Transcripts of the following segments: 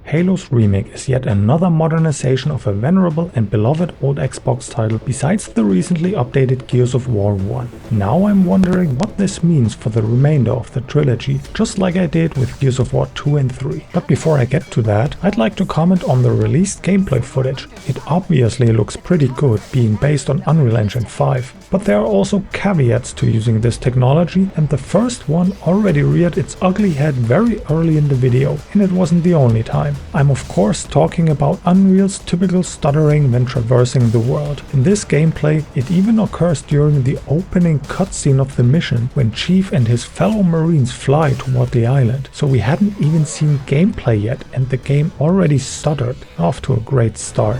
Halo's Remake is yet another modernization of a venerable and beloved old Xbox title besides the recently updated Gears of War 1. Now I'm wondering what this means for the remainder of the trilogy, just like I did with Gears of War 2 and 3. But before I get to that, I'd like to comment on the released gameplay footage. It obviously looks pretty good, being based on Unreal Engine 5, but there are also caveats to using this technology, and the first one already reared its ugly head very early in the video, and it wasn't the only time. I'm of course talking about Unreal's typical stuttering when traversing the world. In this gameplay, it even occurs during the opening cutscene of the mission, when Chief and his fellow Marines fly toward the island. So we hadn't even seen gameplay yet, and the game already stuttered. Off to a great start.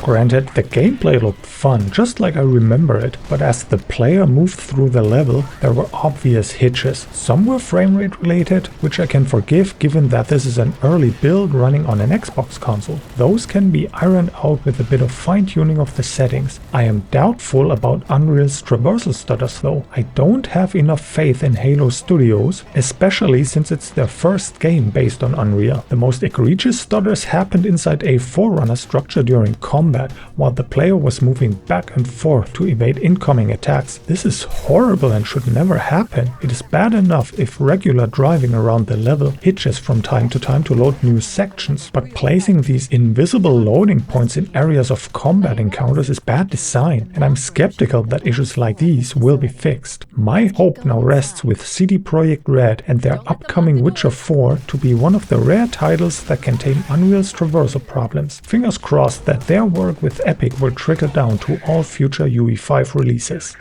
Granted, the gameplay looked fun, just like I remember it, but as the player moved through the level, there were obvious hitches. Some were frame rate related, which I can forgive given that this is an early build running on an Xbox console. Those can be ironed out with a bit of fine-tuning of the settings. I am doubtful about Unreal's Traversal Stutters though. I don't have enough faith in Halo Studios, especially since it's their first game based on Unreal. The most egregious stutters happened inside a Forerunner structure during combat, while the player was moving back and forth to evade incoming attacks. This is horrible and should never happen. It is bad enough if regular driving around the level hitches from time to time to load new sections, but placing these invisible loading points in areas of combat encounters is bad design, and I'm skeptical that issues like these will be fixed. My hope now rests with CD Projekt Red and their upcoming Witcher 4 to be one of the rare titles that can tame Unreal's traversal problems. Fingers crossed that their work with Epic will trickle down to all future UE5 releases.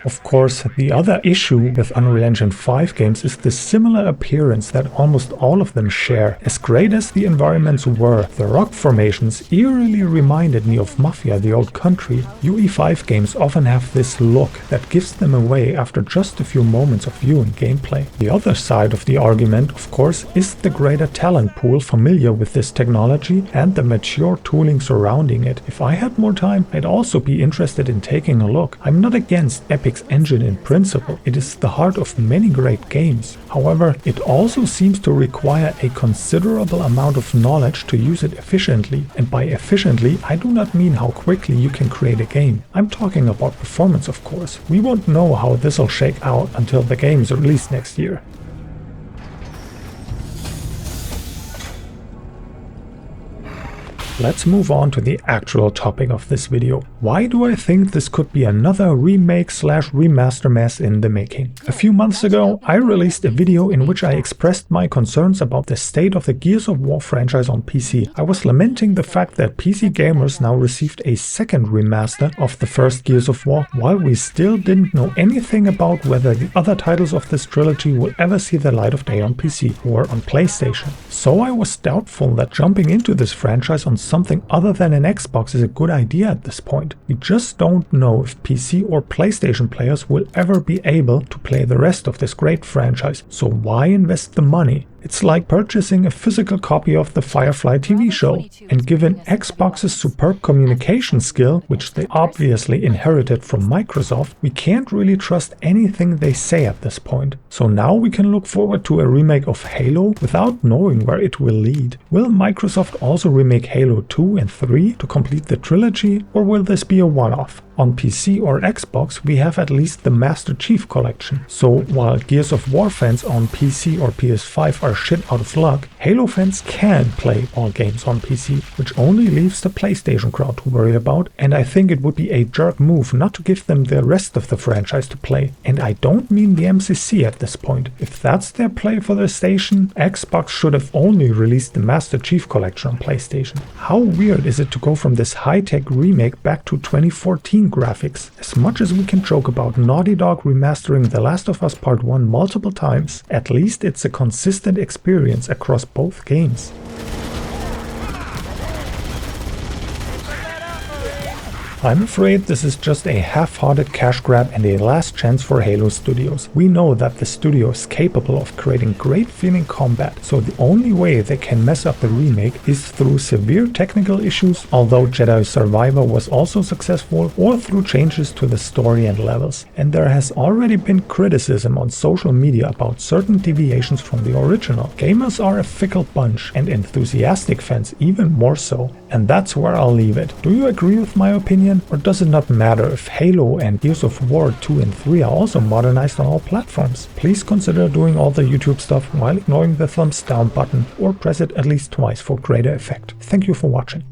Of course, the other issue with Unreal Engine 5 games is the similar appearance that almost all of them share. As great as the environments were, the rock formations eerily reminded me of Mafia: The Old Country. UE5 games often have this look that gives them away after just a few moments of viewing gameplay. The other side of the argument, of course, is the greater talent pool familiar with this technology and the mature tooling surrounding it. If I had more time, I'd also be interested in taking a look. I'm not against Epic's engine in principle. It is the heart of many great games. However, it also seems to require a considerable amount of knowledge to use it efficiently. And by efficiently, I do not mean how quickly you can create a game. I'm talking about performance, of course. We won't know how this will shake out until the game is released next year. Let's move on to the actual topic of this video. Why do I think this could be another remake/remaster mess in the making? A few months ago, I released a video in which I expressed my concerns about the state of the Gears of War franchise on PC. I was lamenting the fact that PC gamers now received a second remaster of the first Gears of War, while we still didn't know anything about whether the other titles of this trilogy will ever see the light of day on PC or on PlayStation. So I was doubtful that jumping into this franchise on something other than an Xbox is a good idea at this point. We just don't know if PC or PlayStation players will ever be able to play the rest of this great franchise, so why invest the money? It's like purchasing a physical copy of the Firefly TV show. And given Xbox's superb communication skill, which they obviously inherited from Microsoft, we can't really trust anything they say at this point. So now we can look forward to a remake of Halo without knowing where it will lead. Will Microsoft also remake Halo 2 and 3 to complete the trilogy, or will this be a one-off? On PC or Xbox, we have at least the Master Chief Collection. So while Gears of War fans on PC or PS5 are shit out of luck, Halo fans can play all games on PC, which only leaves the PlayStation crowd to worry about, and I think it would be a jerk move not to give them the rest of the franchise to play. And I don't mean the MCC at this point. If that's their play for their station, Xbox should have only released the Master Chief Collection on PlayStation. How weird is it to go from this high-tech remake back to 2014 graphics? As much as we can joke about Naughty Dog remastering The Last of Us Part 1 multiple times, at least it's a consistent experience across both games. I'm afraid this is just a half-hearted cash grab and a last chance for Halo Studios. We know that the studio is capable of creating great feeling combat, so the only way they can mess up the remake is through severe technical issues, although Jedi Survivor was also successful, or through changes to the story and levels. And there has already been criticism on social media about certain deviations from the original. Gamers are a fickle bunch, and enthusiastic fans even more so. And that's where I'll leave it. Do you agree with my opinion, or does it not matter if Halo and Gears of War 2 and 3 are also modernized on all platforms? Please consider doing all the YouTube stuff while ignoring the thumbs down button, or press it at least twice for greater effect. Thank you for watching.